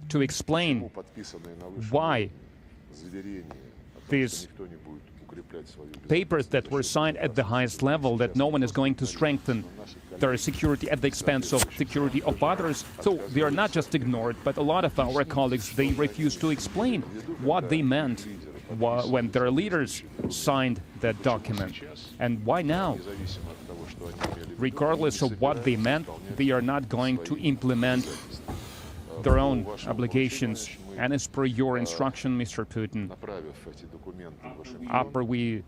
to explain why these papers that were signed at the highest level, that no one is going to strengthen their security at the expense of security of others. So they are not just ignored, but a lot of our colleagues, they refuse to explain what they meant when their leaders signed that document. And why now? Regardless of what they meant, they are not going to implement their own obligations. And as per your instruction, Mr. Putin, after we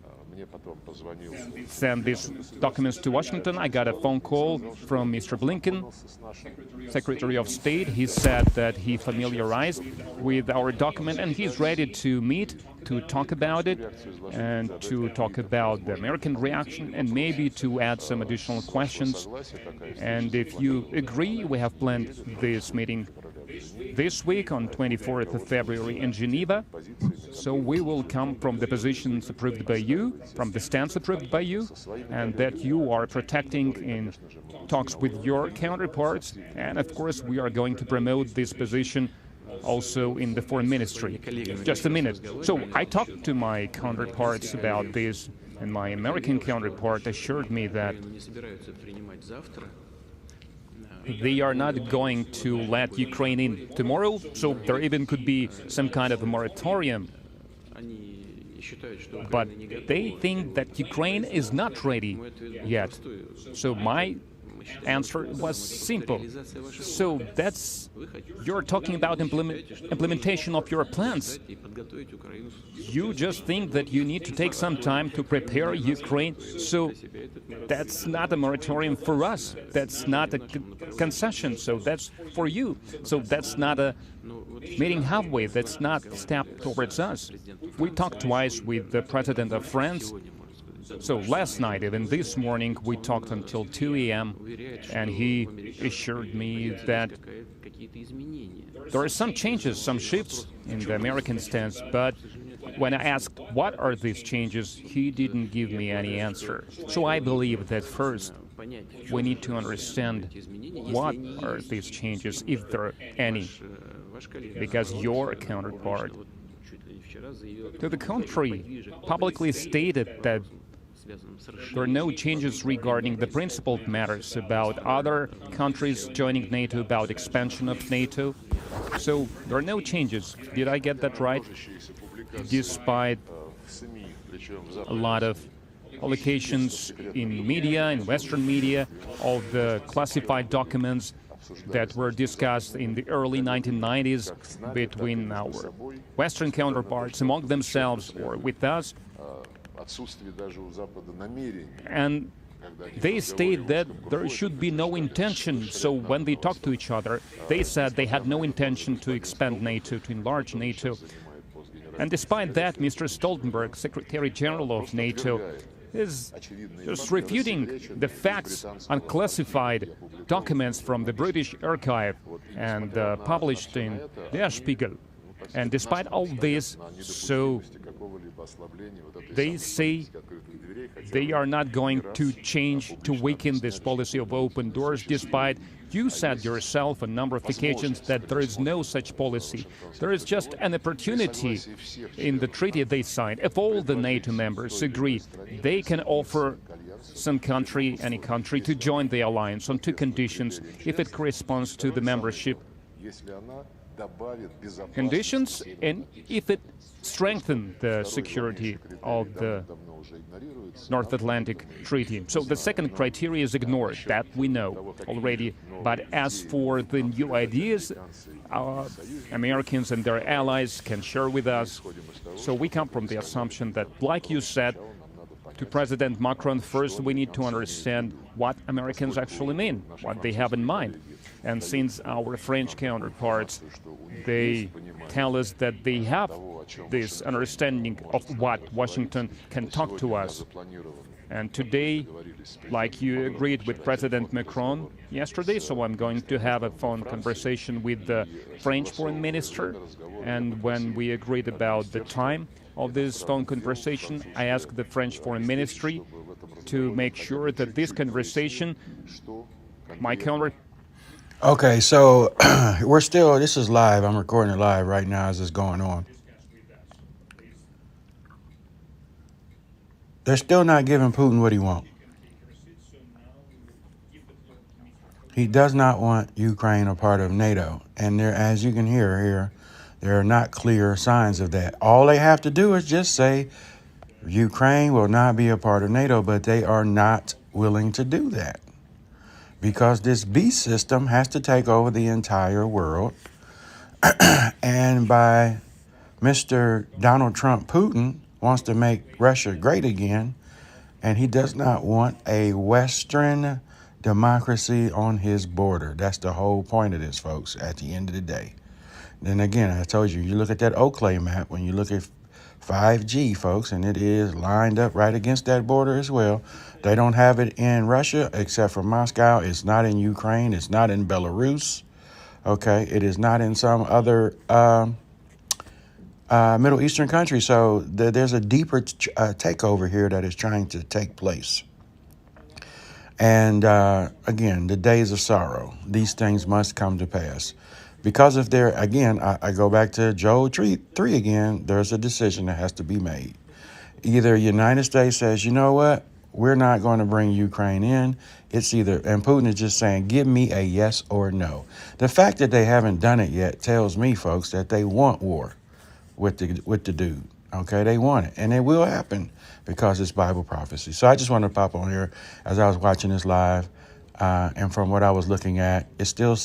sent these documents to Washington, I got a phone call from Mr. Blinken, Secretary of State. He said that he familiarized with our document and he's ready to meet, to talk about it, and to talk about the American reaction and maybe to add some additional questions. And if you agree, we have planned this meeting this week on 24th of February in Geneva. So we will come from the positions approved by you, from the stance approved by you, and that you are protecting in talks with your counterparts. And of course, we are going to promote this position also in the foreign ministry. Just a minute. So I talked to my counterparts about this, and my American counterpart assured me that they are not going to let Ukraine in tomorrow, so there even could be some kind of a moratorium. But they think that Ukraine is not ready yet. So my answer was simple. So you're talking about implementation of your plans. You just think that you need to take some time to prepare Ukraine. So that's not a moratorium for us. That's not a concession. So that's for you. So that's not a meeting halfway. That's not a step towards us. We talked twice with the president of France. So last night, even this morning, we talked until 2 a.m. and he assured me that there are some changes, some shifts in the American stance, but when I asked what are these changes, he didn't give me any answer. So I believe that first we need to understand what are these changes, if there are any, because your counterpart, to the contrary, publicly stated that there are no changes regarding the principled matters about other countries joining NATO, about expansion of NATO. So there are no changes. Did I get that right? Despite a lot of allocations in media, in Western media, of the classified documents that were discussed in the early 1990s between our Western counterparts among themselves or with us. And they state that there should be no intention. So when they talked to each other, they said they had no intention to expand NATO, to enlarge NATO. And despite that, Mr. Stoltenberg, Secretary General of NATO, is just refuting the facts, unclassified documents from the British archive and published in Der Spiegel. And despite all this, so they say they are not going to change, to weaken this policy of open doors, despite you said yourself on a number of occasions that there is no such policy. There is just an opportunity in the treaty they signed. If all the NATO members agree, they can offer some country, any country, to join the alliance on two conditions, if it corresponds to the membership conditions and if it strengthens the security of the North Atlantic Treaty. So the second criteria is ignored, that we know already. But as for the new ideas, Americans and their allies can share with us. So we come from the assumption that, like you said to President Macron, first we need to understand what Americans actually mean, what they have in mind. And since our French counterparts, they tell us that they have this understanding of what Washington can talk to us. And today, like you agreed with President Macron yesterday, so I'm going to have a phone conversation with the French foreign minister. And when we agreed about the time of this phone conversation, I asked the French foreign ministry to make sure that this conversation, my counterpart Okay, so this is live. I'm recording it live right now as it's going on. They're still not giving Putin what he wants. He does not want Ukraine a part of NATO. And there, as you can hear here, there are not clear signs of that. All they have to do is just say Ukraine will not be a part of NATO, but they are not willing to do that because this beast system has to take over the entire world. And by Mr. Donald Trump, Putin wants to make Russia great again, and he does not want a Western democracy on his border. That's the whole point of this, folks, at the end of the day. Then again, I told you, you look at that Oakley map, when you look at 5G, folks, and it is lined up right against that border as well. They don't have it in Russia except for Moscow. It's not in Ukraine. It's not in Belarus. Okay, it is not in some other Middle Eastern country. So there's a deeper takeover here that is trying to take place. And again, the days of sorrow, these things must come to pass. Because if there, again, I go back to Joel 3 again, there's a decision that has to be made. Either the United States says, you know what, we're not going to bring Ukraine in. It's either, and Putin is just saying, give me a yes or no. The fact that they haven't done it yet tells me, folks, that they want war with the dude. Okay, they want it, and it will happen because it's Bible prophecy. So I just wanted to pop on here as I was watching this live, and from what I was looking at, it still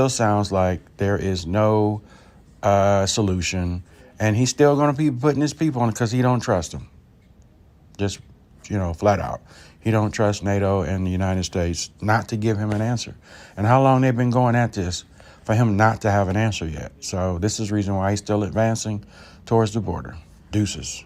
sounds like there is no solution, and he's still going to be putting his people on it because he don't trust them. Just, flat out. He don't trust NATO and the United States not to give him an answer. And how long they've been going at this for him not to have an answer yet. So this is the reason why he's still advancing towards the border. Deuces.